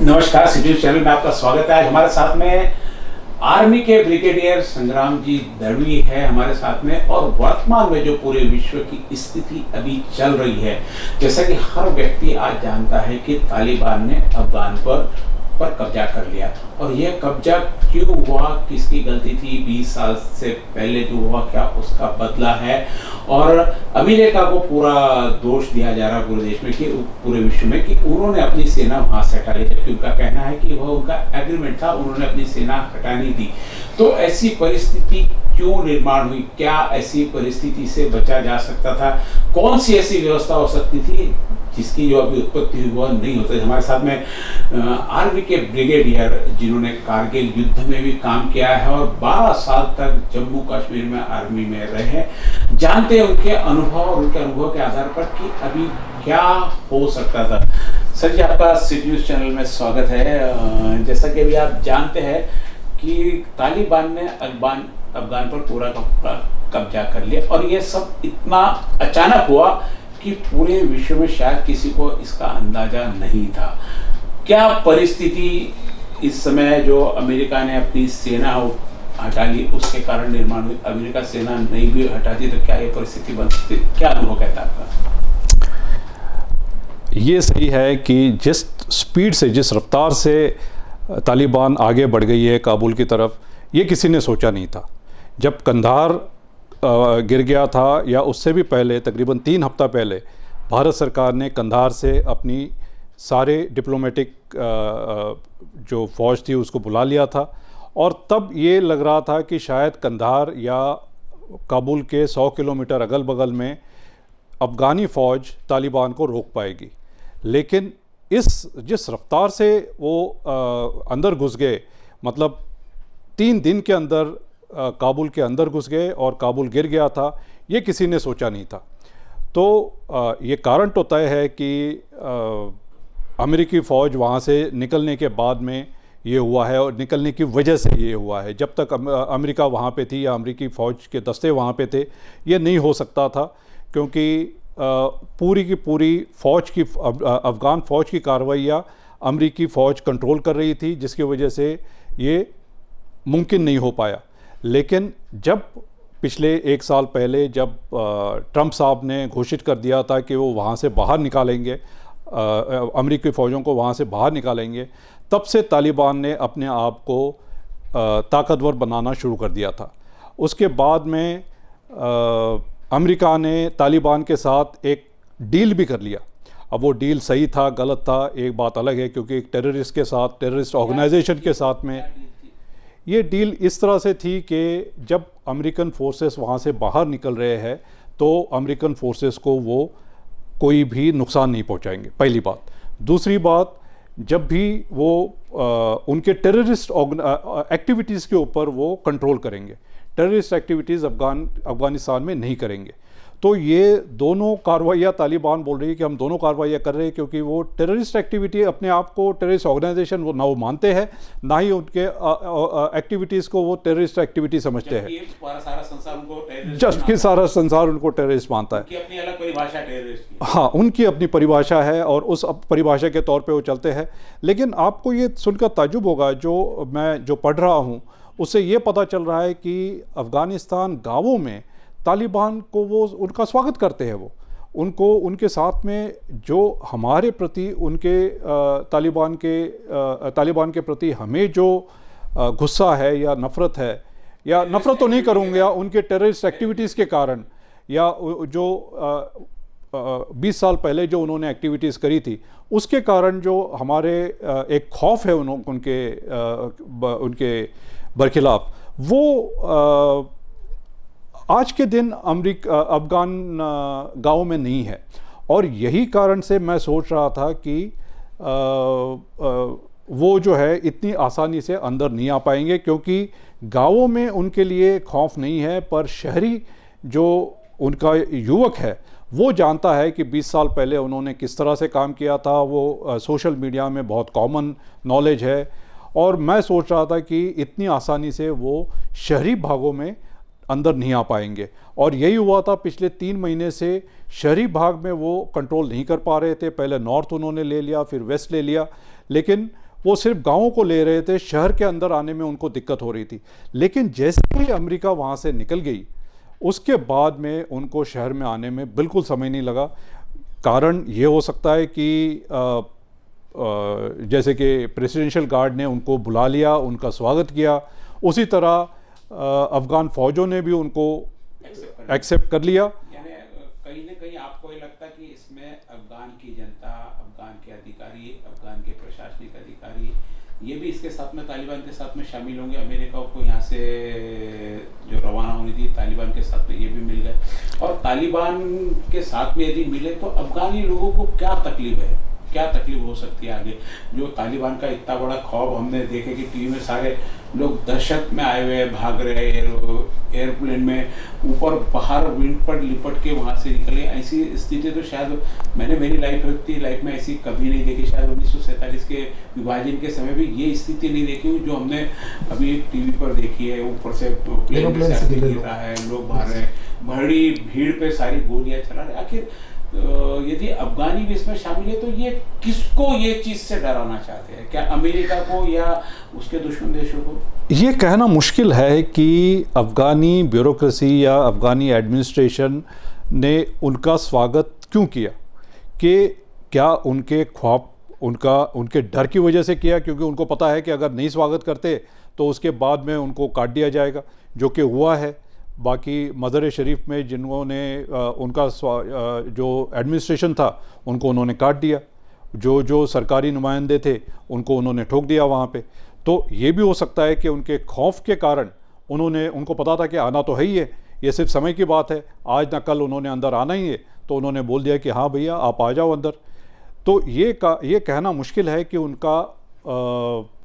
नमस्कार, city channel में आपका स्वागत है। आज हमारे साथ में आर्मी के ब्रिगेडियर संग्राम जी दड़वी है हमारे साथ में। और वर्तमान में जो पूरे विश्व की स्थिति अभी चल रही है, जैसा कि हर व्यक्ति आज जानता है कि तालिबान ने अफगान पर कब्जा कर लिया। और यह कब्जा क्यों हुआ, किसकी गलती थी, 20 साल से पहले जो हुआ क्या उसका बदला है। और अमेरिका को पूरा दोष दिया जा रहा है पूरे देश में, कि पूरे विश्व में, कि उन्होंने अपनी सेना वहां से हटा ली, जबकि उनका कहना है कि वह उनका एग्रीमेंट था, उन्होंने अपनी सेना हटानी थी। तो ऐसी परिस्थिति क्यों निर्माण हुई? क्या ऐसी परिस्थिति से बचा जा सकता था? कौन सी ऐसी व्यवस्था हो सकती थी जिसकी जो अभी उत्पत्ति हुई वह नहीं होती? हमारे साथ में आर्मी के ब्रिगेडियर जिन्होंने कारगिल युद्ध में भी काम किया है और 12 साल तक जम्मू कश्मीर में आर्मी में रहे हैं, जानते हैं उनके अनुभव और उनके अनुभव के आधार पर कि अभी क्या हो सकता था। सर जी, आपका सिटी न्यूज़ चैनल में स्वागत है। जैसा कि अभी आप जानते हैं कि तालिबान ने अफगान पर पूरा कब्जा कर लिया, और ये सब इतना अचानक हुआ कि पूरे विश्व में शायद किसी को इसका अंदाजा नहीं था। क्या परिस्थिति इस समय जो अमेरिका ने अपनी सेना हटा ली उसके कारण निर्माण हुई? अमेरिका सेना नहीं भी हटाती तो क्या ये परिस्थिति बन सकती? क्या अनुभव कहता है आपका? ये सही है कि जिस स्पीड से, जिस रफ्तार से तालिबान आगे बढ़ गई है काबुल की तरफ, ये किसी ने सोचा नहीं था। जब कंधार गिर गया था या उससे भी पहले, तकरीबन 3 हफ्ता पहले, भारत सरकार ने कंधार से अपनी सारे डिप्लोमेटिक जो फ़ौज थी उसको बुला लिया था। और तब ये लग रहा था कि शायद कंधार या काबुल के 100 किलोमीटर अगल बगल में अफ़गानी फ़ौज तालिबान को रोक पाएगी। लेकिन जिस रफ्तार से वो अंदर घुस गए, मतलब 3 दिन के अंदर काबुल के अंदर घुस गए और काबुल गिर गया था, ये किसी ने सोचा नहीं था। तो ये कारण तो तय है कि अमेरिकी फ़ौज वहाँ से निकलने के बाद में ये हुआ है, और निकलने की वजह से ये हुआ है। जब तक अमेरिका वहाँ पे थी या अमेरिकी फ़ौज के दस्ते वहाँ पे थे, ये नहीं हो सकता था, क्योंकि पूरी की पूरी फ़ौज की अफ़गान फ़ौज की कार्रवाइयाँ अमेरिकी फ़ौज कंट्रोल कर रही थी, जिसकी वजह से ये मुमकिन नहीं हो पाया। लेकिन जब पिछले 1 साल पहले जब ट्रंप साहब ने घोषित कर दिया था कि वो वहाँ से बाहर निकालेंगे, अमेरिकी फ़ौजों को वहाँ से बाहर निकालेंगे, तब से तालिबान ने अपने आप को ताकतवर बनाना शुरू कर दिया था। उसके बाद में अमेरिका ने तालिबान के साथ एक डील भी कर लिया। अब वो डील सही था गलत था एक बात अलग है, क्योंकि एक टेररिस्ट के साथ, टेररिस्ट ऑर्गेनाइजेशन के साथ में ये डील इस तरह से थी कि जब अमेरिकन फोर्सेस वहाँ से बाहर निकल रहे हैं तो अमेरिकन फोर्सेस को वो कोई भी नुकसान नहीं पहुँचाएंगे, पहली बात। दूसरी बात, जब भी वो उनके टेररिस्ट एक्टिविटीज़ के ऊपर वो कंट्रोल करेंगे, टेररिस्ट एक्टिविटीज़ अफ़गानिस्तान में नहीं करेंगे। तो ये दोनों कार्रवाइयाँ तालिबान बोल रही है कि हम दोनों कार्रवाइयाँ कर रहे हैं, क्योंकि वो टेररिस्ट एक्टिविटी, अपने आप को टेररिस्ट ऑर्गेनाइजेशन वो ना वो मानते हैं, ना ही उनके एक्टिविटीज़ को वो टेररिस्ट एक्टिविटी समझते हैं, जबकि सारा संसार उनको टेररिस्ट मानता है। अपनी अलग परिभाषा टेररिस्ट की। हाँ, उनकी अपनी परिभाषा है और उस परिभाषा के तौर पे वो चलते हैं। लेकिन आपको ये सुनकर ताज्जुब होगा, मैं जो पढ़ रहा हूँ उससे ये पता चल रहा है कि अफ़गानिस्तान गाँवों में तालिबान को वो उनका स्वागत करते हैं। वो उनको, उनके साथ में जो हमारे प्रति उनके तालिबान के प्रति हमें जो गुस्सा है या नफ़रत है, या नफ़रत तो नहीं करूँगा, उनके टेररिस्ट एक्टिविटीज़ के कारण, या जो 20 साल पहले जो उन्होंने एक्टिविटीज़ करी थी उसके कारण जो हमारे एक खौफ है उनके बरखिलाफ़, वो आज के दिन अफ़गान गाँव में नहीं है। और यही कारण से मैं सोच रहा था कि वो जो है इतनी आसानी से अंदर नहीं आ पाएंगे, क्योंकि गाँवों में उनके लिए खौफ नहीं है, पर शहरी जो उनका युवक है वो जानता है कि 20 साल पहले उन्होंने किस तरह से काम किया था। वो सोशल मीडिया में बहुत कॉमन नॉलेज है, और मैं सोच रहा था कि इतनी आसानी से वो शहरी भागों में अंदर नहीं आ पाएंगे। और यही हुआ था पिछले 3 महीने से। शहरी भाग में वो कंट्रोल नहीं कर पा रहे थे। पहले नॉर्थ उन्होंने ले लिया, फिर वेस्ट ले लिया, लेकिन वो सिर्फ गाँवों को ले रहे थे, शहर के अंदर आने में उनको दिक्कत हो रही थी। लेकिन जैसे ही अमेरिका वहाँ से निकल गई, उसके बाद में उनको शहर में आने में बिल्कुल समय नहीं लगा। कारण ये हो सकता है कि जैसे कि प्रेसिडेंशियल गार्ड ने उनको बुला लिया, उनका स्वागत किया, उसी तरह अफ़गान फ़ौजों ने भी उनको एक्सेप्ट कर लिया। यानी कहीं ना कहीं आपको ये लगता है कि इसमें अफ़गान की जनता, अफ़गान के अधिकारी, अफ़गान के प्रशासनिक अधिकारी, ये भी इसके साथ में तालिबान के साथ में शामिल होंगे। अमेरिका को यहाँ से जो रवाना होनी थी तालिबान के साथ में ये भी मिल गए, और तालिबान के साथ में यदि मिले तो अफ़गानी लोगों को क्या तकलीफ है, क्या तकलीफ हो सकती है आगे? जो तालिबान का इतना बड़ा खौफ हमने देखे कि टीवी में सारे लोग दहशत में आए हुए भाग रहे एयरप्लेन में ऊपर, बाहर विंड पर लिपट के वहाँ से निकले। ऐसी स्थिति तो शायद मैंने मेरी लाइफ में ऐसी कभी नहीं देखी। शायद 1947 के विभाजन के समय भी ये स्थिति नहीं देखी हुई जो हमने अभी टीवी पर देखी है। ऊपर से प्लेन से गिर रहा है, लोग भाग रहे हैं, बड़ी भीड़ पे सारी गोलियां चला रहे। आखिर यदि अफगानी भी इसमें शामिल है तो ये किसको ये चीज से डराना चाहते हैं? क्या अमेरिका को या उसके दुश्मन देशों को? ये कहना मुश्किल है कि अफ़गानी ब्यूरोक्रेसी या अफ़गानी एडमिनिस्ट्रेशन ने उनका स्वागत क्यों किया, कि क्या उनके ख्वाब उनके डर की वजह से किया, क्योंकि उनको पता है कि अगर नहीं स्वागत करते तो उसके बाद में उनको काट दिया जाएगा, जो कि हुआ है। बाकी मज़र शरीफ में जिन्होंने उनका जो एडमिनिस्ट्रेशन था उनको उन्होंने काट दिया, जो सरकारी नुमाइंदे थे उनको उन्होंने ठोक दिया वहाँ पे। तो ये भी हो सकता है कि उनके खौफ के कारण उनको पता था कि आना तो है ही है, ये सिर्फ समय की बात है, आज ना कल उन्होंने अंदर आना ही है, तो उन्होंने बोल दिया कि हाँ भैया आप आ जाओ अंदर। तो ये कहना मुश्किल है कि उनका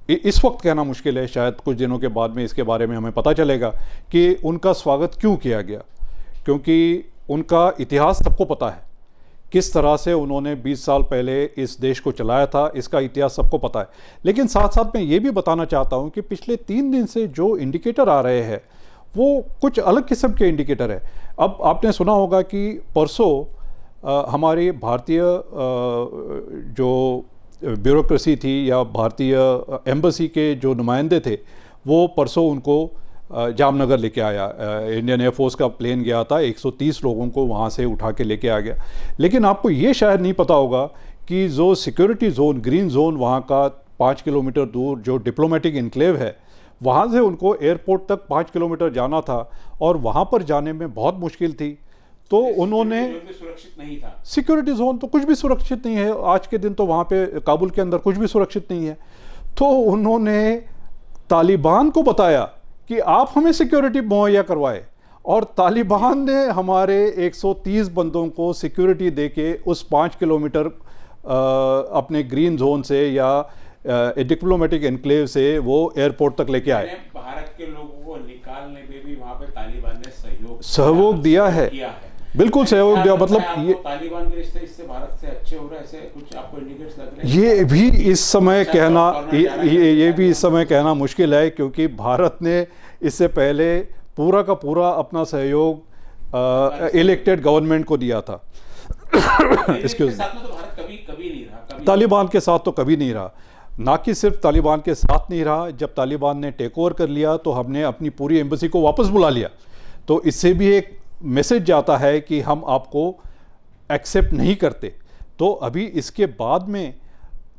इस वक्त कहना मुश्किल है। शायद कुछ दिनों के बाद में इसके बारे में हमें पता चलेगा कि उनका स्वागत क्यों किया गया, क्योंकि उनका इतिहास सबको पता है, किस तरह से उन्होंने 20 साल पहले इस देश को चलाया था, इसका इतिहास सबको पता है। लेकिन साथ साथ मैं ये भी बताना चाहता हूँ कि पिछले 3 दिन से जो इंडिकेटर आ रहे हैं वो कुछ अलग किस्म के इंडिकेटर है। अब आपने सुना होगा कि परसों हमारी भारतीय जो ब्यूरोक्रेसी थी या भारतीय एम्बेसी के जो नुमाइंदे थे वो परसों उनको जामनगर लेके आया। इंडियन एयरफोर्स का प्लेन गया था, 130 लोगों को वहाँ से उठा के लेके आ गया। लेकिन आपको ये शायद नहीं पता होगा कि जो सिक्योरिटी जोन, ग्रीन जोन वहाँ का 5 किलोमीटर दूर जो डिप्लोमेटिक इनक्लेव है, वहाँ से उनको एयरपोर्ट तक 5 किलोमीटर जाना था और वहाँ पर जाने में बहुत मुश्किल थी। तो उन्होंने, सुरक्षित नहीं था सिक्योरिटी जोन तो कुछ भी सुरक्षित नहीं है, आज के दिन तो वहाँ पे काबुल के अंदर कुछ भी सुरक्षित नहीं है। तो उन्होंने तालिबान को बताया कि आप हमें सिक्योरिटी मुहैया करवाए, और तालिबान ने हमारे 130 बंदों को सिक्योरिटी देके उस 5 किलोमीटर अपने ग्रीन जोन से या डिप्लोमेटिक एनक्लेव से वो एयरपोर्ट तक लेके आए। भारत के लोगों को निकालने में भी वहाँ पे तालिबान ने सहयोग दिया है। बिल्कुल सहयोग दिया। मतलब ये तालिबान के रिश्ते इससे भारत से अच्छे हो रहे हैं, ऐसे कुछ आपको इंडिकेट्स लग रहे हैं? ये भी इस समय कहना ये भी इस समय कहना मुश्किल है, क्योंकि भारत ने इससे पहले पूरा का पूरा अपना सहयोग इलेक्टेड गवर्नमेंट को दिया था। इसके साथ में तो भारत कभी नहीं रहा, तालिबान के साथ तो कभी नहीं रहा। ना कि सिर्फ तालिबान के साथ नहीं रहा, जब तालिबान ने टेक ओवर कर लिया तो हमने अपनी पूरी एम्बेसी को वापस बुला लिया। तो इससे भी एक मैसेज जाता है कि हम आपको एक्सेप्ट नहीं करते। तो अभी इसके बाद में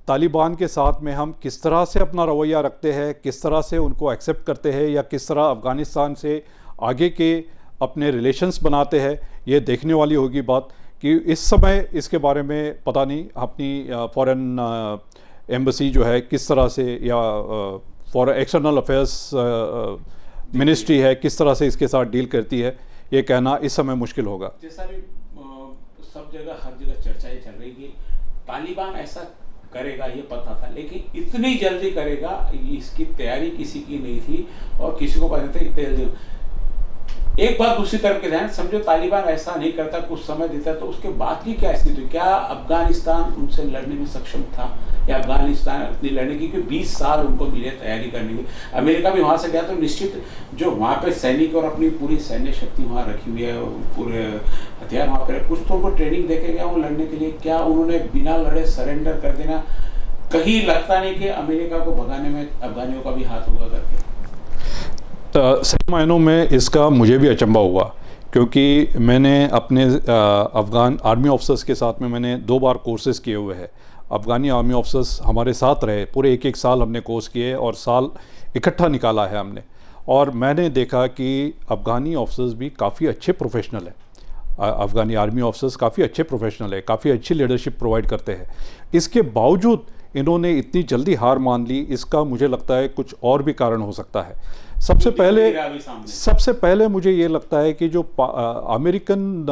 तालिबान के साथ में हम किस तरह से अपना रवैया रखते हैं, किस तरह से उनको एक्सेप्ट करते हैं, या किस तरह अफ़गानिस्तान से आगे के अपने रिलेशंस बनाते हैं, ये देखने वाली होगी बात। कि इस समय इसके बारे में पता नहीं अपनी फॉरेन एम्बेसी जो है किस तरह से, या फॉरेन एक्सटर्नल अफेयर्स मिनिस्ट्री है किस तरह से इसके साथ डील करती है, ये कहना इस समय मुश्किल होगा। जैसा भी सब जगह हर जगह चर्चाएं चल रही कि तालिबान ऐसा करेगा ये पता था, लेकिन इतनी जल्दी करेगा इसकी तैयारी किसी की नहीं थी और किसी को पता था इतनी जल्दी। एक बात दूसरी तरफ के ध्यान, समझो तालिबान ऐसा नहीं करता, कुछ समय देता, तो उसके बाद की क्या स्थिति? क्या अफगानिस्तान उनसे लड़ने में सक्षम था, या अफगानिस्तान अपनी लड़ने की? क्योंकि 20 साल उनको मिले तैयारी करने की। अमेरिका भी वहाँ से गया तो निश्चित जो वहाँ पे सैनिक और अपनी पूरी सैन्य शक्ति वहाँ रखी हुई है, पूरे हथियार वहाँ पे, कुछ तो उनको ट्रेनिंग देके गया वो लड़ने के लिए। क्या उन्होंने बिना लड़े सरेंडर कर देना? कहीं लगता नहीं कि अमेरिका को भगाने में अफगानियों का भी हाथ होगा करके? सही मायनों में इसका मुझे भी अचंभा हुआ, क्योंकि मैंने अपने अफ़गान आर्मी ऑफिसर्स के साथ में मैंने 2 बार कोर्सेज़ किए हुए हैं। अफ़गानी आर्मी ऑफिसर्स हमारे साथ रहे, पूरे एक साल हमने कोर्स किए और साल इकट्ठा निकाला है हमने। और मैंने देखा कि अफ़गानी ऑफिसर्स भी काफ़ी अच्छे प्रोफेशनल हैं। अफ़गानी आर्मी ऑफिसर्स काफ़ी अच्छे प्रोफेशनल है, काफ़ी अच्छी लीडरशिप प्रोवाइड करते हैं। इसके बावजूद इन्होंने इतनी जल्दी हार मान ली, इसका मुझे लगता है कुछ और भी कारण हो सकता है। सबसे पहले मुझे ये लगता है कि जो अमेरिकन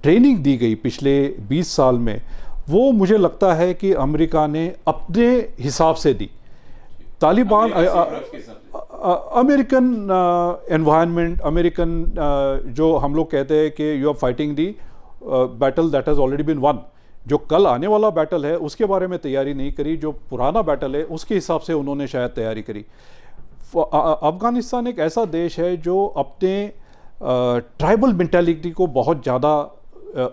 ट्रेनिंग दी गई पिछले 20 साल में, वो मुझे लगता है कि अमेरिका ने अपने हिसाब से दी। तालिबान अमेरिकन एनवायरनमेंट, अमेरिकन जो हम लोग कहते हैं कि you are fighting the battle that has already been won. जो कल आने वाला बैटल है उसके बारे में तैयारी नहीं करी, जो पुराना बैटल है उसके हिसाब से उन्होंने शायद तैयारी करी। अफ़गानिस्तान एक ऐसा देश है जो अपने ट्राइबल मेंटालिटी को बहुत ज़्यादा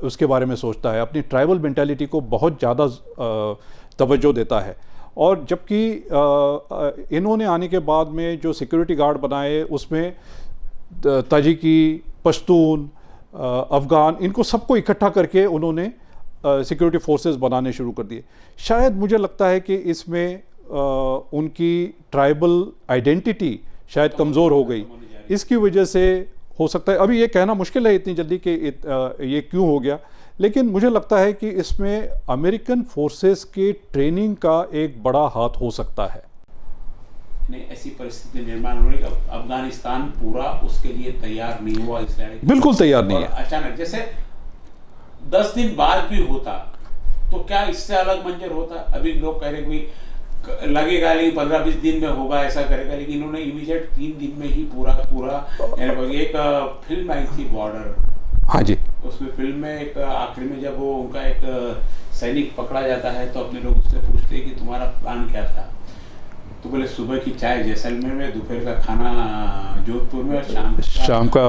उसके बारे में सोचता है, अपनी ट्राइबल मेंटालिटी को बहुत ज़्यादा तवज्जो देता है। और जबकि इन्होंने आने के बाद में जो सिक्योरिटी गार्ड बनाए उसमें ताजिकी, पश्तून, अफ़गान, इनको सबको इकट्ठा करके उन्होंने सिक्योरिटी फोर्सेस बनाने शुरू कर दिए। शायद मुझे लगता है कि इसमें उनकी ट्राइबल आइडेंटिटी शायद कमज़ोर हो गई, इसकी वजह से हो सकता है। अभी ये कहना मुश्किल है इतनी जल्दी कि ये क्यों हो गया, लेकिन मुझे लगता है कि इसमें अमेरिकन फोर्सेस के ट्रेनिंग का एक बड़ा हाथ हो सकता है। नहीं, ऐसी परिस्थिति निर्माण होने का अफगानिस्तान पूरा उसके लिए तैयार नहीं हुआ इस लड़ाई, बिल्कुल तैयार नहीं है। अचानक जैसे 10 दिन बाद भी होता तो क्या इससे अलग मंजर होता? अभी लोग कह रहे कि लगेगा नहीं 15-20 दिन में होगा, ऐसा करेगा, लेकिन इन्होंने इमीडिएट 3 दिन में ही पूरा एक फिल्म आई थी बॉर्डर, हाँ जी, उसमें फिल्म में एक आखिर में जब वो उनका एक सैनिक पकड़ा जाता है तो अपने लोग उससे पूछते हैं कि तुम्हारा प्लान क्या था, तो बोले सुबह की चाय जैसलमेर में, दोपहर का खाना जोधपुर में और शाम का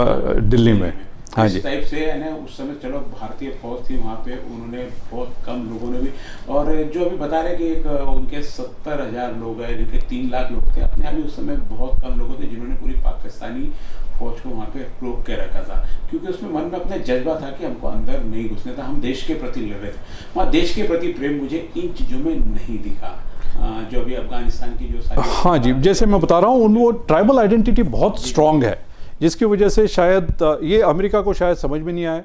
दिल्ली में। हाँ जी, इस टाइप से है ना। उस समय चलो भारतीय फौज थी वहाँ पे, उन्होंने बहुत कम लोगों ने भी, और जो अभी बता रहे कि एक उनके 70,000 लोग हैं जिनके 3 लाख लोग थे, अपने आप ही उस समय बहुत कम लोगों थे जिन्होंने पूरी पाकिस्तानी फौज को वहाँ पे रोक के रखा था, क्योंकि उसमें मन में अपना जज्बा था कि हमको अंदर नहीं घुसने था, हम देश के प्रति लड़ रहे थे। वहाँ देश के प्रति प्रेम मुझे इन चीज़ों में नहीं दिखा जो अभी अफगानिस्तान की जो सारी। हाँ जी, जैसे मैं बता रहा हूँ, उनको ट्राइबल आइडेंटिटी बहुत स्ट्रांग है, जिसकी वजह से शायद ये अमेरिका को शायद समझ में नहीं आया,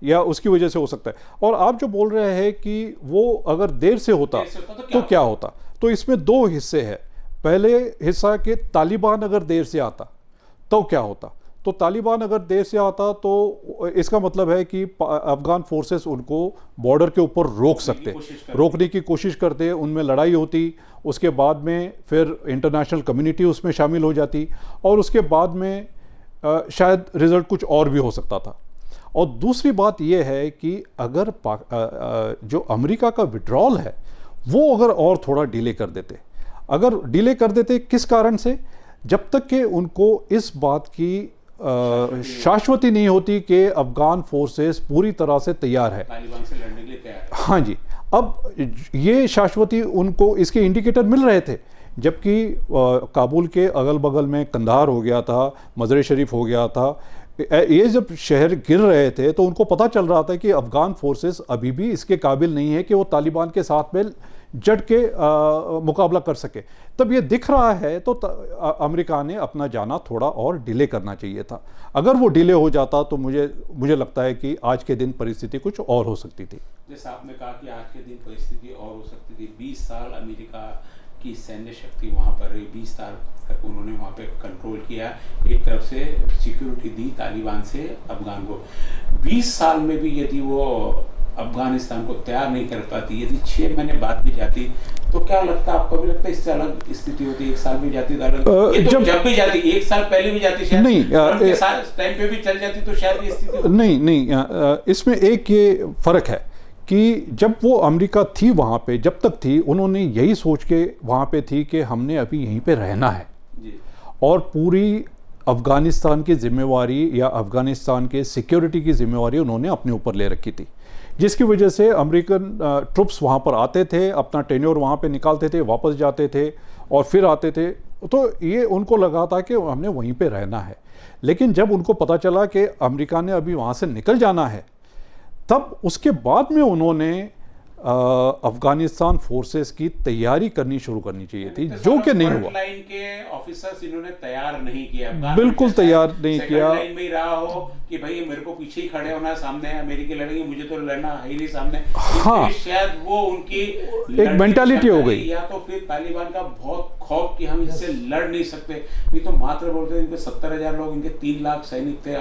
या उसकी वजह से हो सकता है। और आप जो बोल रहे हैं कि वो अगर देर से होता तो क्या होता, तो इसमें 2 हिस्से हैं। पहले हिस्सा कि तालिबान अगर देर से आता तो क्या होता, तो तालिबान अगर देर से आता तो इसका मतलब है कि अफगान फोर्सेस उनको बॉर्डर के ऊपर रोकने की कोशिश करते, उनमें लड़ाई होती, उसके बाद में फिर इंटरनेशनल कम्युनिटी उसमें शामिल हो जाती, और उसके बाद में शायद रिज़ल्ट कुछ और भी हो सकता था। और दूसरी बात यह है कि अगर जो अमेरिका का विड्रॉल है वो अगर और थोड़ा डिले कर देते, किस कारण से, जब तक कि उनको इस बात की शाश्वती नहीं होती कि अफगान फोर्सेस पूरी तरह से तैयार है, तालिबान से लड़ने के लिए तैयार है। हाँ जी, अब ये शाश्वती उनको इसके इंडिकेटर मिल रहे थे, जबकि काबुल के अगल बगल में कंधार हो गया था, मज़र शरीफ हो गया था, ये जब शहर गिर रहे थे तो उनको पता चल रहा था कि अफ़गान फोर्सेस अभी भी इसके काबिल नहीं है कि वो तालिबान के साथ में जड़ के मुकाबला कर सके। तब ये दिख रहा है तो अमेरिका ने अपना जाना थोड़ा और डिले करना चाहिए था। अगर वो डिले हो जाता तो मुझे लगता है कि आज के दिन परिस्थिति कुछ और हो सकती थी। जैसा आपने कहा कि आज के दिन परिस्थिति और हो सकती थी। 20 साल अमेरिका की सैन्य शक्ति वहाँ पर रही, 20 साल तक उन्होंने वहाँ पे कंट्रोल किया, एक तरफ से सिक्योरिटी दी तालिबान से अफगान को। 20 साल में भी यदि वो अफगानिस्तान को तैयार नहीं कर पाती, यदि 6 महीने बाद भी जाती, तो क्या लगता, आपको भी लगता है इससे अलग स्थिति होती? 1 साल भी जाती तो अलग, ये तो जब भी जाती 1 साल पहले भी जाती शायद नहीं, टाइम पे भी चल जाती तो शायद ये स्थिति नहीं। इसमें एक ये फर्क है कि जब वो अमेरिका थी वहाँ पे, जब तक थी, उन्होंने यही सोच के वहाँ पे थी कि हमने अभी यहीं पे रहना है, और पूरी अफ़गानिस्तान की जिम्मेवारी या अफ़गानिस्तान के सिक्योरिटी की जिम्मेवारी उन्होंने अपने ऊपर ले रखी थी, जिसकी वजह से अमेरिकन ट्रुप्स वहाँ पर आते थे, अपना टेन्योर वहाँ पे निकालते थे, वापस जाते थे और फिर आते थे। तो ये उनको लगा था कि हमने वहीं पे रहना है। लेकिन जब उनको पता चला कि अमेरिका ने अभी वहाँ से निकल जाना है, तब उसके बाद में उन्होंने अफ़गानिस्तान फोर्सेस की तैयारी करनी शुरू करनी चाहिए थी, जो कि नहीं हुआ। लाइन के ऑफिसर्स इन्होंने तैयार नहीं किया, बिल्कुल तैयार नहीं किया। लाइन में ही रहा हो कि भाई मेरे को पीछे ही खड़े होना, सामने अमेरिकी लड़ेंगे, मुझे तो लड़ना है ही नहीं सामने। हाँ, शायद वो उनकी एक मेंटालिटी हो गई, या तो फिर तालिबान का बहुत खौफ कि हम इससे लड़ नहीं सकते। ये तो मात्र बोलते इनके 70,000 लोग, इनके 3 लाख सैनिक थे,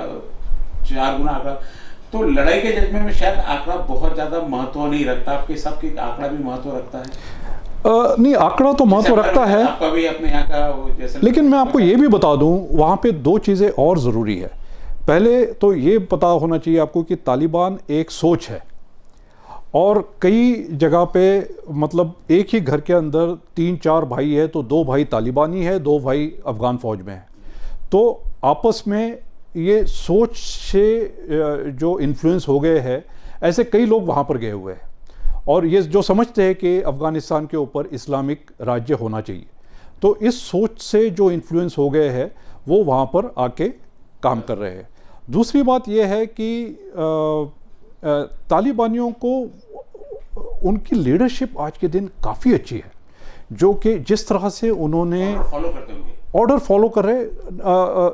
4 गुना आंकड़ा। तो लड़ाई के जज्बे में शायद आंकड़ा बहुत ज्यादा महत्व नहीं रखता। आपके सबके आंकड़ा भी महत्व रखता है? नहीं, आंकड़ा तो महत्व रखता है, आपका भी अपने यहाँ का जैसे। लेकिन मैं आपको ये भी बता दूं, वहाँ पे 2 चीज़ें और ज़रूरी है। पहले तो ये पता होना चाहिए आपको कि तालिबान एक सोच है, और कई जगह पे मतलब एक ही घर के अंदर 3-4 भाई है, तो 2 भाई तालिबानी है, 2 भाई अफ़गान फ़ौज में है। तो आपस में ये सोच से जो इन्फ्लुएंस हो गए हैं, ऐसे कई लोग वहाँ पर गए हुए हैं, और ये जो समझते हैं कि अफ़गानिस्तान के ऊपर इस्लामिक राज्य होना चाहिए। तो इस सोच से जो इन्फ्लुएंस हो गए हैं, वो वहाँ पर आके काम कर रहे हैं। दूसरी बात यह है कि तालिबानियों को उनकी लीडरशिप आज के दिन काफ़ी अच्छी है, जो कि जिस तरह से उन्होंने फॉलो करते होंगे, ऑर्डर फॉलो कर रहे,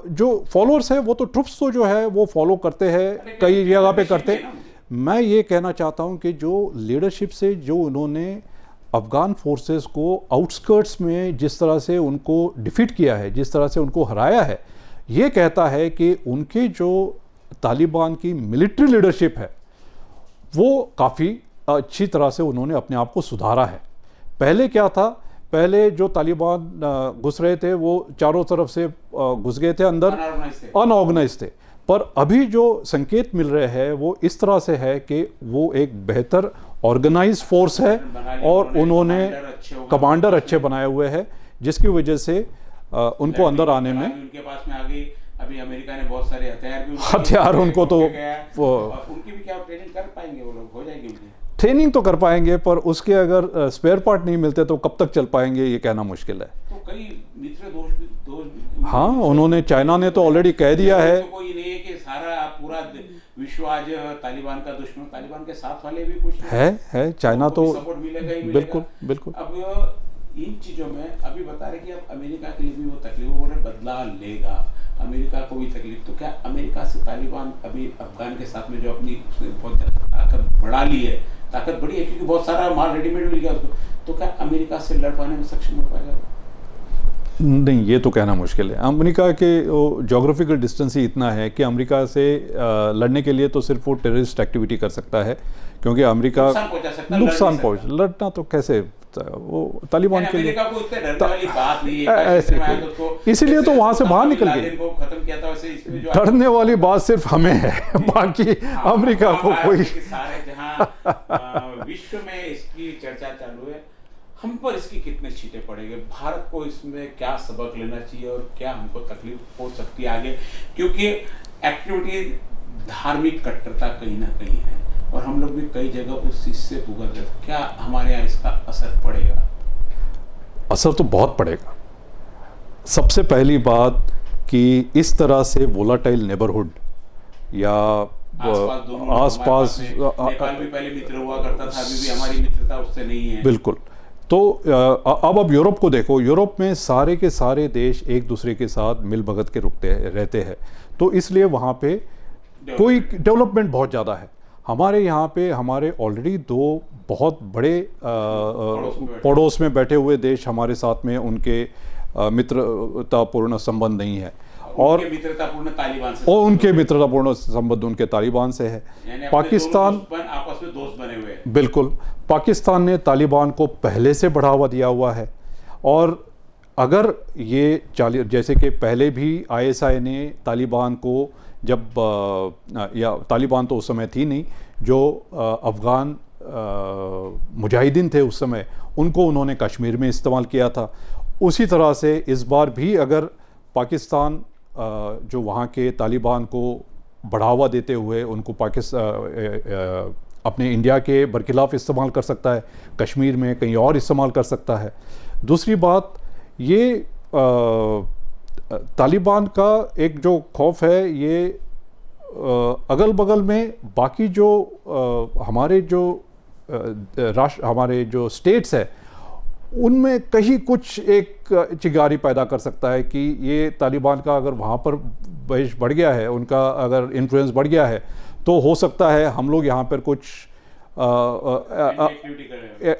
जो फॉलोअर्स है वो तो ट्रुप्स तो जो है वो फॉलो करते हैं, कई जगह पे करते। मैं ये कहना चाहता हूँ कि जो लीडरशिप से जो उन्होंने अफ़गान फोर्सेस को आउटस्कर्ट्स में जिस तरह से उनको डिफीट किया है, जिस तरह से उनको हराया है, ये कहता है कि उनके जो तालिबान की मिलिट्री लीडरशिप है वो काफ़ी अच्छी तरह से उन्होंने अपने आप को सुधारा है। पहले क्या था, पहले जो तालिबान घुस रहे थे वो चारों तरफ से घुस गए थे अंदर, अनऑर्गेनाइज थे। पर अभी जो संकेत मिल रहे हैं वो इस तरह से है कि वो एक बेहतर ऑर्गेनाइज फोर्स है, और उन्होंने कमांडर अच्छे बनाए हुए हैं, जिसकी वजह से उनको अंदर आने में, उनके पास में आगे अभी अमेरिका ने बहुत सारे हथियार उनको तो उनकी भी क्या ट्रेनिंग कर पाएंगे वो लोग, हो जाएगी उनकी ट्रेनिंग तो कर पाएंगे, पर उसके अगर स्पेयर पार्ट नहीं मिलते तो कब तक चल पाएंगे, ये कहना मुश्किल है। तो कई मित्र दोष हाँ, उन्होंने, चाइना ने तो ऑलरेडी कह दिया है, तो कोई नहीं है कि सारा पूरा विश्व आज तालिबान का दुश्मन, तालिबान के साथ वाले भी कुछ है चाइना तो सपोर्ट मिलेगा ही मिलेगा। बिल्कुल बिल्कुल। अब इन चीजों में अभी बता रहे कि अब अमेरिका के लिए भी वो तकलीफ, वो बोल रहे बदला लेगा, अमेरिका को भी तकलीफ। तो क्या अमेरिका से तालिबान अभी अफगान के साथ में जो अपनी बहुत ज्यादा ताकत बढ़ा ली है, ताकत बढ़ी है क्योंकि बहुत सारा माल रेडीमेड मिल गया उसको, तो क्या अमेरिका से लड़ पाने में सक्षम हो पाएगा? नहीं, ये तो कहना मुश्किल है। अमेरिका के जोग्राफिकल डिस्टेंस ही इतना है कि अमेरिका से लड़ने के लिए तो सिर्फ वो टेररिस्ट एक्टिविटी कर सकता है, क्योंकि अमेरिका नुकसान पहुंच, लड़ना तो कैसे, वो तालिबान के लिए ऐसे, इसीलिए तो वहां से बाहर निकल गए। डरने वाली बात सिर्फ हमें है, बाकी अमेरिका को कोई। विश्व में इसकी चर्चा चालू है, हम पर इसकी कितने छींटे पड़ेंगे, भारत को इसमें क्या सबक लेना चाहिए और क्या हमको तकलीफ हो सकती है आगे, क्योंकि एक्टिविटी धार्मिक कट्टरता कहीं ना कहीं है और हम लोग भी कई जगह उस चीज से भुगत रहे। क्या हमारे यहाँ इसका असर पड़ेगा? असर तो बहुत पड़ेगा। सबसे पहली बात कि इस तरह से वोलाटाइल नेबरहुड या आसपास, नेपाल भी पहले मित्र हुआ करता था, अभी भी हमारी मित्रता उससे नहीं है। बिल्कुल। तो अब यूरोप को देखो, यूरोप में सारे के सारे देश एक दूसरे के साथ मिल भगत के रहते हैं, तो इसलिए वहाँ पे कोई डेवलपमेंट बहुत ज़्यादा है। हमारे यहाँ पे हमारे ऑलरेडी 2 बहुत बड़े पड़ोस में बैठे हुए देश हमारे साथ में, उनके मित्रतापूर्ण संबंध नहीं है, और उनके मित्रतापूर्ण तालिबान से, और उनके मित्रतापूर्ण संबंध उनके तालिबान से है। पाकिस्तान आपस में दोस्त बने हुए हैं। बिल्कुल। पाकिस्तान ने तालिबान को पहले से बढ़ावा दिया हुआ है, और अगर ये जैसे कि पहले भी ISI ने तालिबान को, जब या तालिबान तो उस समय थी नहीं, जो अफ़गान मुजाहिदीन थे उस समय, उनको उन्होंने कश्मीर में इस्तेमाल किया था। उसी तरह से इस बार भी अगर पाकिस्तान जो वहाँ के तालिबान को बढ़ावा देते हुए उनको पाकिस्तान अपने इंडिया के बरखिलाफ़ इस्तेमाल कर सकता है, कश्मीर में कहीं और इस्तेमाल कर सकता है। दूसरी बात ये तालिबान का एक जो खौफ है ये अगल बगल में बाकी जो हमारे जो स्टेट्स है उनमें कहीं कुछ एक चिंगारी पैदा कर सकता है कि ये तालिबान का अगर वहाँ पर बहिश बढ़ गया है, उनका अगर इन्फ्लुएंस बढ़ गया है, तो हो सकता है हम लोग यहाँ पर कुछ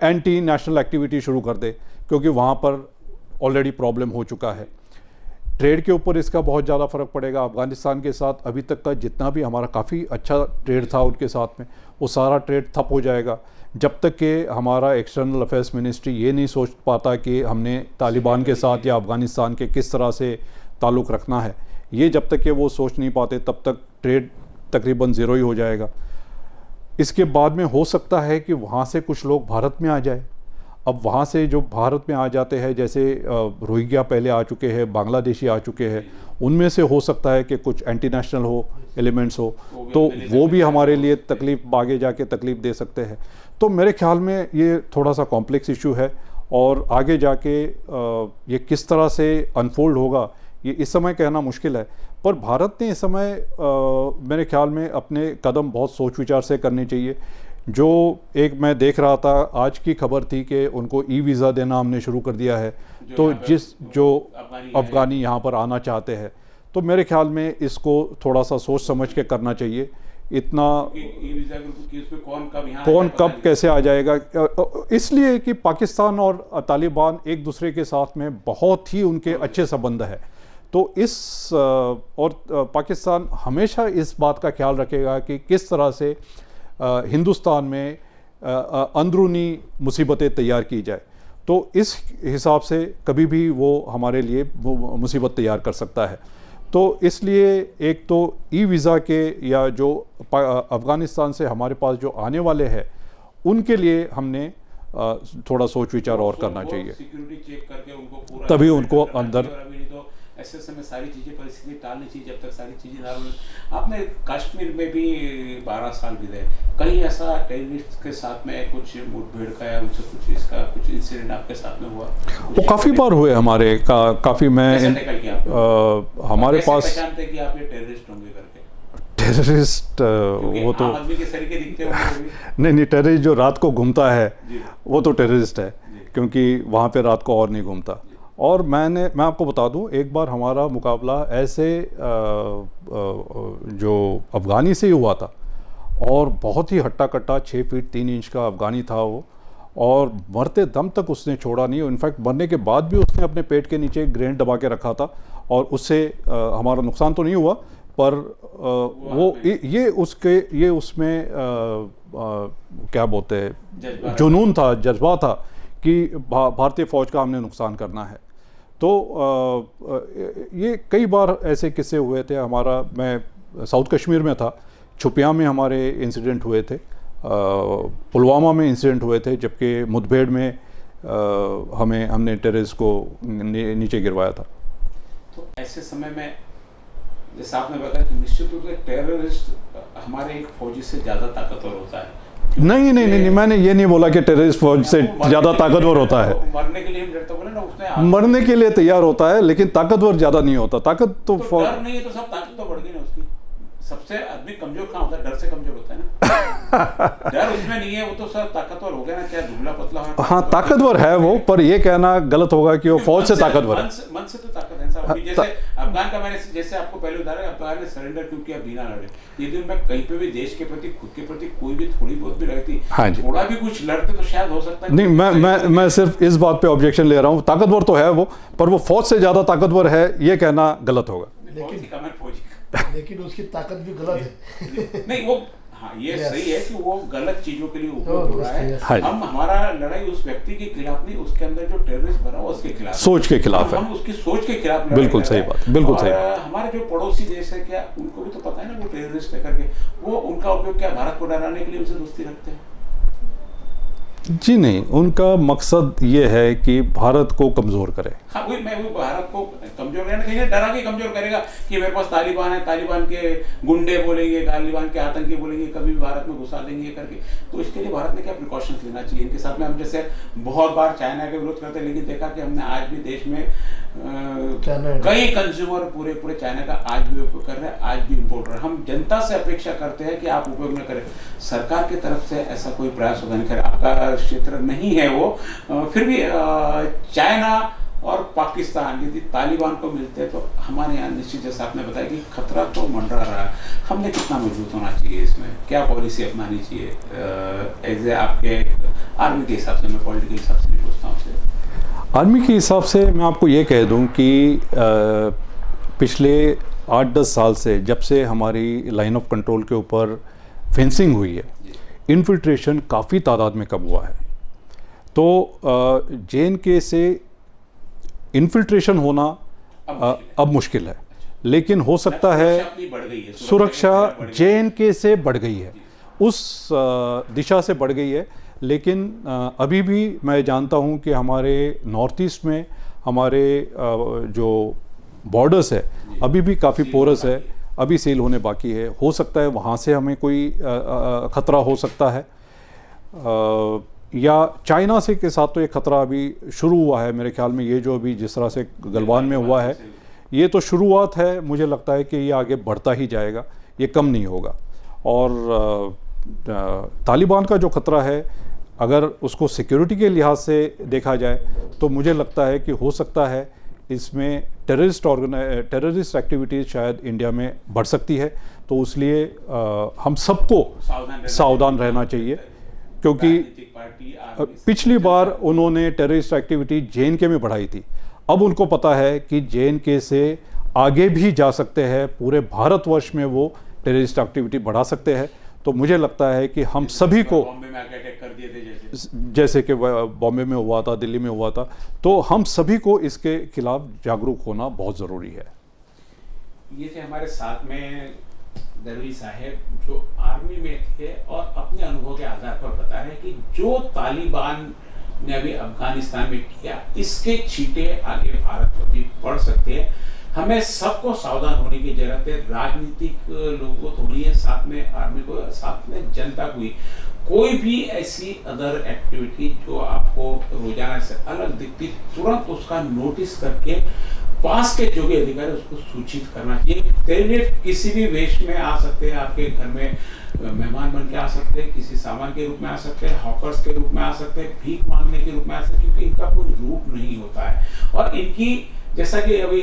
एंटी नेशनल एक्टिविटी शुरू कर दे, क्योंकि वहाँ पर ऑलरेडी प्रॉब्लम हो चुका है। ट्रेड के ऊपर इसका बहुत ज़्यादा फ़र्क पड़ेगा। अफ़गानिस्तान के साथ अभी तक का जितना भी हमारा काफ़ी अच्छा ट्रेड था उनके साथ में, वो सारा ट्रेड ठप हो जाएगा जब तक कि हमारा एक्सटर्नल अफेयर्स मिनिस्ट्री ये नहीं सोच पाता कि हमने तालिबान के साथ या अफ़गानिस्तान के किस तरह से ताल्लुक़ रखना है। ये जब तक कि वो सोच नहीं पाते तब तक ट्रेड तकरीबन ज़ीरो ही हो जाएगा। इसके बाद में हो सकता है कि वहाँ से कुछ लोग भारत में आ जाए। अब वहाँ से जो भारत में आ जाते हैं, जैसे रोहिंग्या पहले आ चुके हैं, बांग्लादेशी आ चुके हैं, उनमें से हो सकता है कि कुछ एंटी नेशनल हो एलिमेंट्स हो, तो वो भी हमारे लिए तकलीफ़ आगे जाके तकलीफ़ दे सकते हैं। तो मेरे ख्याल में ये थोड़ा सा कॉम्प्लेक्स इशू है और आगे जाके ये किस तरह से अनफोल्ड होगा ये इस समय कहना मुश्किल है। पर भारत ने इस समय मेरे ख्याल में अपने कदम बहुत सोच विचार से करने चाहिए। जो एक मैं देख रहा था, आज की खबर थी कि उनको ई वीज़ा देना हमने शुरू कर दिया है, तो जो अफ़गानी यहाँ पर आना चाहते हैं, तो मेरे ख्याल में इसको थोड़ा सा सोच समझ के करना चाहिए। इतना कौन कब कैसे आ जाएगा, इसलिए कि पाकिस्तान और तालिबान एक दूसरे के साथ में बहुत ही उनके अच्छे संबंध है। तो और पाकिस्तान हमेशा इस बात का ख्याल रखेगा कि किस तरह से हिंदुस्तान में अंदरूनी मुसीबतें तैयार की जाए, तो इस हिसाब से कभी भी वो हमारे लिए मुसीबत तैयार कर सकता है। तो इसलिए एक तो ई वीज़ा के या जो अफ़गानिस्तान से हमारे पास जो आने वाले हैं उनके लिए हमने थोड़ा सोच विचार और करना चाहिए, सिक्योरिटी चेक करके उनको पूरा तभी उनको अंदर ऐसे समय सारी चीज़ें परिस्थिति टालनी चाहिए जब तक सारी चीज़ें ना हो। आपने कश्मीर में भी 12 साल बीते, कहीं ऐसा टेररिस्ट के साथ में कुछ मुठभेड़ का या उनसे कुछ इसका कुछ इंसिडेंट आपके साथ में हुआ? वो काफ़ी बार हुए हमारे काफ़ी मैं हमारे पास पहचानते कि आप ये टेररिस्ट होंगे करके? टेररिस्ट वो तो आदमी के सरीके दिखते होंगे। नहीं, टेररिस्ट जो रात को घूमता है वो तो टेररिस्ट है, क्योंकि वहाँ पे रात को और नहीं घूमता। और मैं आपको बता दूं, एक बार हमारा मुकाबला ऐसे जो अफ़गानी से ही हुआ था, और बहुत ही हट्टा कट्टा 6 फीट 3 इंच का अफ़गानी था वो, और मरते दम तक उसने छोड़ा नहीं। इनफैक्ट मरने के बाद भी उसने अपने पेट के नीचे ग्रेनेड दबा के रखा था, और उससे हमारा नुकसान तो नहीं हुआ, पर ये उसमें क्या बोलते हैं, जुनून था, जज्बा था कि भारतीय फ़ौज का हमने नुकसान करना है। तो ये कई बार ऐसे किस्से हुए थे। मैं साउथ कश्मीर में था, छुपियां में हमारे इंसिडेंट हुए थे, पुलवामा में इंसिडेंट हुए थे, जबकि मुठभेड़ में हमने टेररिस्ट को नीचे गिरवाया था। तो ऐसे समय में जैसे आपने बताया कि निश्चित रूप से टेररिस्ट हमारे एक फौजी से ज़्यादा ताकतवर होता है। नहीं, मैंने ये नहीं बोला कि टेररिस्ट फौज से ज़्यादा ताकतवर होता है। मरने के लिए डरता बोले ना, उसने मरने के लिए तैयार होता है, लेकिन ताकतवर ज़्यादा नहीं होता। ताकत तो डर नहीं है तो सब ताकत तो बढ़ गई ना उसकी। सबसे आदमी कमजोर कहाँ होता है? डर से कमजोर होता है ना। डर उसमें नहीं है, वो तो सब ताकतवर हो गया ना, क्या दुबला पतला है। हाँ, ताकतवर है वो, पर ये कहना गलत होगा कि वो फौज से ताकतवर है। मन से तो ताकत है साहब। जैसे अफगान का मैंने जैसे आपको पहले उदाहरण, अफगान ने सरेंडर क्यों किया बिना लड़े। यदि मैं कहीं पे भी देश के प्रति, खुद के प्रति कोई भी थोड़ी बहुत भी लड़ती, थोड़ा भी कुछ लड़ते तो शायद हो सकता है। नहीं, मैं सिर्फ इस बात पे ऑब्जेक्शन ले रहा हूँ। ताकतवर तो है वो, पर वो फौज से ज्यादा ताकतवर है, ये कहना गलत होगा। लेकिन उसकी ताकत भी गलत है। नहीं, वो हाँ, ये सही है कि वो गलत चीजों के लिए उपयोग हो रहा है। हम हमारा लड़ाई उस व्यक्ति के खिलाफ नहीं, उसके अंदर जो टेररिस्ट भरा हुआ उसके खिलाफ, सोच के खिलाफ है। हम उसकी सोच के खिलाफ। बिल्कुल सही बात, बिल्कुल सही बात। हमारे जो पड़ोसी देश है, क्या उनको भी तो पता है ना वो टेररिस्ट है करके, वो उनका उपयोग क्या भारत को डराने के लिए उनसे दोस्ती रखते हैं? जी नहीं, उनका मकसद ये है कि भारत को कमज़ोर करे। हाँ वही मैं वो भारत को कमजोर करना कहीं डरा के कमजोर करेगा कि मेरे पास तालिबान है, तालिबान के गुंडे बोलेंगे, तालिबान के आतंकी बोलेंगे, कभी भी भारत में घुसा देंगे करके। तो इसके लिए भारत ने क्या प्रिकॉशंस लेना चाहिए इनके साथ में? हम जैसे बहुत बार चाइना के विरोध करते हैं, लेकिन देखा कि हमने आज भी देश में कई कंज्यूमर पूरे पूरे चाइना का आज भी उपयोग कर रहे हैं, आज भी इम्पोर्ट कर रहे हैं। हम जनता से अपेक्षा करते हैं कि आप उपयोग न करें, सरकार की तरफ से ऐसा कोई प्रयास होगा नहीं। खैर आपका क्षेत्र नहीं है वो, फिर भी चाइना और पाकिस्तान यदि तालिबान को मिलते हैं तो हमारे यहाँ निश्चित, जैसा आपने बताया कि खतरा तो मंडरा रहा है। हमने कितना मजबूत होना चाहिए, इसमें क्या पॉलिसी अपनानी चाहिए एज ए आपके आर्मी के हिसाब से? मैं पॉलिटिकल हिसाब से नहीं पूछता हूँ आपसे। आर्मी के हिसाब से मैं आपको ये कह दूं कि पिछले 8-10 साल से जब से हमारी लाइन ऑफ कंट्रोल के ऊपर फेंसिंग हुई है, इन्फिल्ट्रेशन काफ़ी तादाद में कम हुआ है। तो JNK से इन्फिल्ट्रेशन होना अब मुश्किल है, लेकिन हो सकता है सुरक्षा JNK से बढ़ गई है, उस दिशा से बढ़ गई है। लेकिन अभी भी मैं जानता हूं कि हमारे नॉर्थ ईस्ट में हमारे जो बॉर्डर्स है अभी भी काफ़ी पोरस है, अभी सील होने बाकी है। हो सकता है वहाँ से हमें कोई ख़तरा हो सकता है, या चाइना से के साथ तो ये ख़तरा अभी शुरू हुआ है मेरे ख्याल में। ये जो अभी जिस तरह से गलवान में हुआ है, ये तो शुरुआत है, मुझे लगता है कि ये आगे बढ़ता ही जाएगा, ये कम नहीं होगा। और तालिबान का जो ख़तरा है, अगर उसको सिक्योरिटी के लिहाज से देखा जाए तो मुझे लगता है कि हो सकता है इसमें टेररिस्ट एक्टिविटीज़ शायद इंडिया में बढ़ सकती है। तो इसलिए हम सबको सावधान रहना चाहिए, क्योंकि पिछली बार उन्होंने टेररिस्ट एक्टिविटी JNK में बढ़ाई थी। अब उनको पता है कि JNK से आगे भी जा सकते हैं, पूरे भारतवर्ष में वो टेररिस्ट एक्टिविटी बढ़ा सकते हैं। तो मुझे लगता है कि हम सभी को, बॉम्बे में आके अटैक कर दिए थे जैसे कि बॉम्बे में हुआ था, दिल्ली में हुआ था, तो हम सभी को इसके खिलाफ जागरूक होना बहुत ज़रूरी है। ये थे हमारे साथ में दरवी साहब, जो आर्मी में थे और अपने अनुभव के आधार पर बता रहे हैं कि जो तालिबान ने अभी अफगानिस्तान में किया, इसके छींटे आगे भारत को भी पड़ सकते हैं। हमें सबको सावधान होने की जरूरत है। राजनीतिक लोगों को तो होनी है, साथ में आर्मी को, साथ में जनता को। कोई भी ऐसी अदर एक्टिविटी जो आपको रोजाना से अलग दिखती, तुरंत उसका नोटिस करके पास के जो भी अधिकारी उसको सूचित करना चाहिए। टेररिस्ट किसी भी वेश में आ सकते हैं, आपके घर में मेहमान बन के आ सकते हैं, किसी सामान के रूप में आ सकते हैं, हॉकर्स के रूप में आ सकते हैं, भीख मांगने के रूप में आ सकते हैं, क्योंकि इनका कोई रूप नहीं होता है। और इनकी, जैसा कि अभी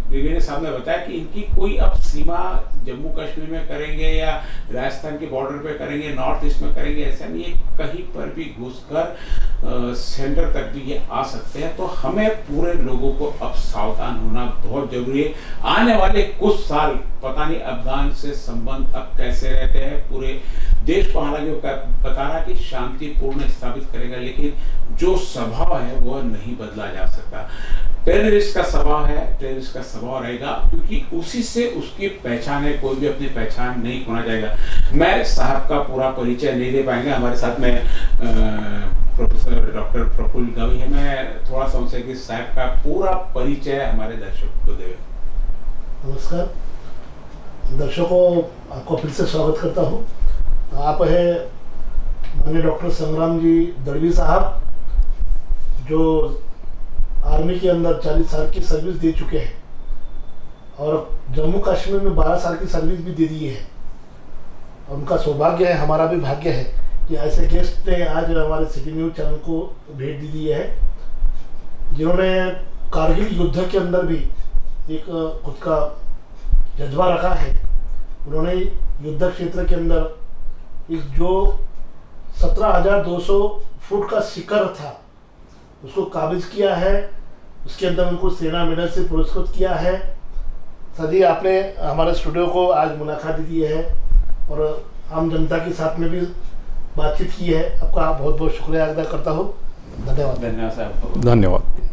ब्रिगेडियर साहब ने बताया कि इनकी कोई अब सीमा जम्मू कश्मीर में करेंगे या राजस्थान के बॉर्डर पे करेंगे, नॉर्थ ईस्ट में करेंगे, ऐसा नहीं है। कहीं पर भी घुसकर सेंटर तक भी ये आ सकते हैं। तो हमें पूरे लोगों को अब सावधान होना बहुत जरूरी है। आने वाले कुछ साल पता नहीं अफगान से संबंध अब कैसे रहते हैं। पूरे देश को हालांकि बता रहा कि शांतिपूर्ण स्थापित करेगा, लेकिन जो स्वभाव है वह नहीं बदला जा सकता। टेररिस्ट का स्वभाव है, टेररिस्ट का स्वभाव रहेगा, क्योंकि उसी से उसकी पहचान है। कोई भी अपनी पहचान नहीं खोना चाहेगा। मैं साहब का पूरा परिचय नहीं दे पाएंगे, हमारे साथ में प्रोफेसर डॉक्टर प्रफुल्ल गवी है। मैं थोड़ा सा उनसे कि साहब का पूरा परिचय हमारे दर्शकों को दे। नमस्कार दर्शकों, आपको फिर से स्वागत करता हूँ। आप है माननीय डॉक्टर संग्राम जी दड़वी साहब, जो आर्मी के अंदर 40 साल की सर्विस दे चुके हैं और जम्मू कश्मीर में 12 साल की सर्विस भी दे दी है। और उनका सौभाग्य है, हमारा भी भाग्य है कि ऐसे गेस्ट ने आज हमारे सिटी न्यूज़ चैनल को भेंट दी है, जिन्होंने कारगिल युद्ध के अंदर भी एक खुद का जज्बा रखा है। उन्होंने युद्ध क्षेत्र के अंदर इस जो 17,200 फुट का शिखर था उसको काबिज किया है। उसके अंदर उनको सेना मेडल से पुरस्कृत किया है। सर जी, आपने हमारे स्टूडियो को आज मुलाकात दी है और आम जनता के साथ में भी बातचीत की है। आपका बहुत बहुत शुक्रिया अदा करता हूँ। धन्यवाद। धन्यवाद साहब। धन्यवाद।